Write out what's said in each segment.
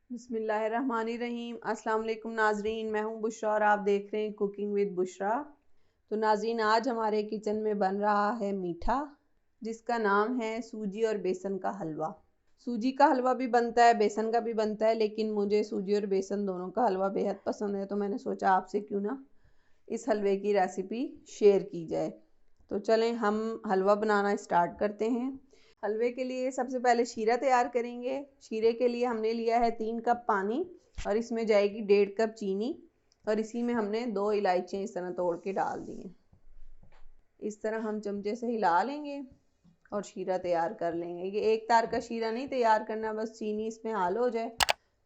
बिस्मिल्लाहिर्रहमानिर्रहीम। अस्सलाम वालेकुम नाजरीन, मैं हूं बुशरा और आप देख रहे हैं कुकिंग विद बुशरा। तो नाजरीन, आज हमारे किचन में बन रहा है मीठा, जिसका नाम है सूजी और बेसन का हलवा। सूजी का हलवा भी बनता है, बेसन का भी बनता है, लेकिन मुझे सूजी और बेसन दोनों का हलवा बेहद पसंद है, तो मैंने सोचा आपसे क्यों ना इस हलवे की रेसिपी शेयर की जाए। तो चलें हम हलवा बनाना स्टार्ट करते हैं। हलवे के लिए सबसे पहले शीरा तैयार करेंगे। शीरे के लिए हमने लिया है 3 कप पानी और इसमें जाएगी 1.5 कप चीनी और इसी में हमने 2 इलायचियाँ इस तरह तोड़ के डाल दी हैं। इस तरह हम चमचे से हिला लेंगे और शीरा तैयार कर लेंगे। ये एक तार का शीरा नहीं तैयार करना, बस चीनी इसमें हाल हो जाए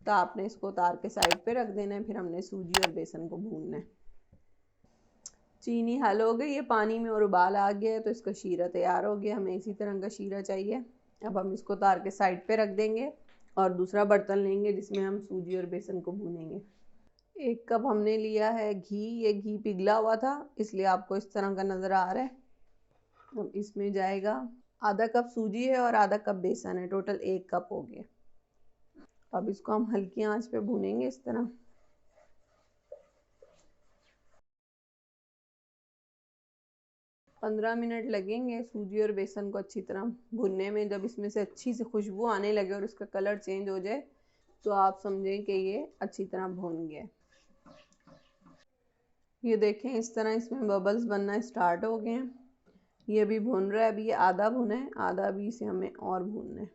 तो आपने इसको उतार के साइड पे रख देना है। फिर हमने सूजी और बेसन को भूनना है। चीनी हल हो गई है, पानी में और उबाल आ गया है, तो इसका शीरा तैयार हो गया। हमें इसी तरह का शीरा चाहिए। अब हम इसको उतार के साइड पे रख देंगे और दूसरा बर्तन लेंगे जिसमें हम सूजी और बेसन को भूनेंगे। 1 कप हमने लिया है घी। ये घी पिघला हुआ था इसलिए आपको इस तरह का नज़र आ रहा है। अब इसमें जाएगा आधा कप सूजी है और आधा कप बेसन है, टोटल 1 कप हो गया। अब इसको हम हल्की आंच पे भूनेंगे इस तरह। 15 मिनट लगेंगे सूजी और बेसन को अच्छी तरह भुनने में। जब इसमें से अच्छी सी खुशबू आने लगे और इसका कलर चेंज हो जाए तो आप समझें कि ये अच्छी तरह भुन गया। ये देखें, इस तरह इसमें बबल्स बनना स्टार्ट हो गए हैं। ये भी भुन रहा है। अभी ये आधा भुना है, आधा भी इसे हमें और भूनना है।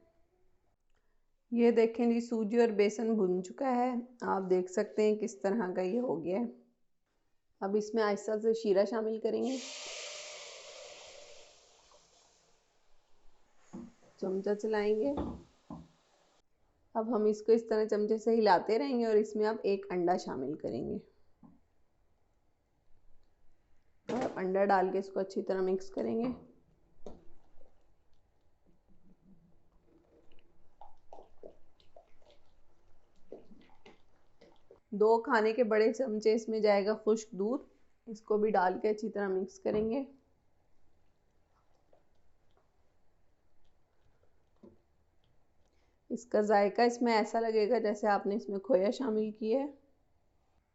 ये देखें जी, सूजी और बेसन भुन चुका है। आप देख सकते हैं किस तरह का ये हो गया है। अब इसमें आहिस्ता से शीरा शामिल करेंगे। चमचा चलाएंगे। अब हम इसको इस तरह चमचे से हिलाते रहेंगे और इसमें अब 1 अंडा शामिल करेंगे और अंडा डाल के इसको अच्छी तरह मिक्स करेंगे। दो खाने के बड़े चमचे इसमें जाएगा खुश्क दूध, इसको भी डाल के अच्छी तरह मिक्स करेंगे। इसका जायका इसमें ऐसा लगेगा जैसे आपने इसमें खोया शामिल किया है।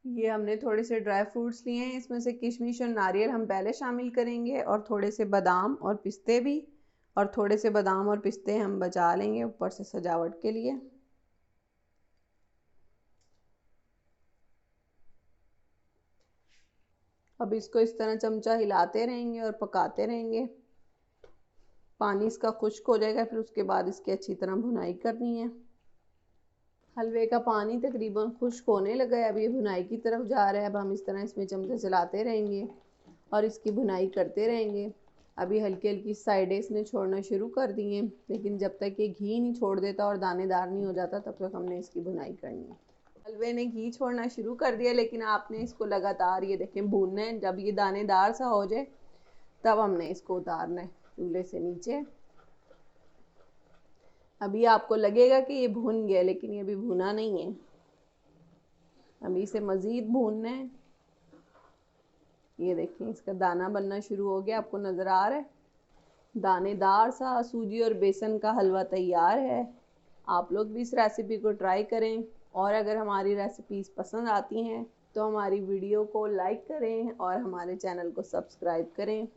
ये हमने थोड़े से ड्राई फ्रूट्स लिए हैं, इसमें से किशमिश और नारियल हम पहले शामिल करेंगे और थोड़े से बादाम और पिस्ते भी, और थोड़े से बादाम और पिस्ते हम बचा लेंगे ऊपर से सजावट के लिए। अब इसको इस तरह चमचा हिलाते रहेंगे और पकाते रहेंगे। पानी इसका खुश्क हो जाएगा, फिर उसके बाद इसकी अच्छी तरह भुनाई करनी है। हलवे का पानी तकरीबन खुश्क होने लगा है, अब ये भुनाई की तरफ जा रहा है। अब हम इस तरह इसमें चमचे चलाते रहेंगे और इसकी भुनाई करते रहेंगे। अभी हल्की हल्की साइडें इसने छोड़ना शुरू कर दी हैं, लेकिन जब तक ये घी नहीं छोड़ देता और दानेदार नहीं हो जाता तब तक हमने इसकी भुनाई करनी है। हलवे ने घी छोड़ना शुरू कर दिया, लेकिन आपने इसको लगातार ये देखें भूनना है। जब ये दानेदार सा हो जाए तब हमने इसको उतारना है चूल्हे से नीचे। अभी आपको लगेगा कि ये भून गया, लेकिन ये अभी भुना नहीं है। अभी इसे मज़ीद भूनना है। ये देखिए, इसका दाना बनना शुरू हो गया, आपको नज़र आ रहा है। दानेदार सा सूजी और बेसन का हलवा तैयार है। आप लोग भी इस रेसिपी को ट्राई करें और अगर हमारी रेसिपीज़ पसंद आती हैं तो हमारी वीडियो को लाइक करें और हमारे चैनल को सब्सक्राइब करें।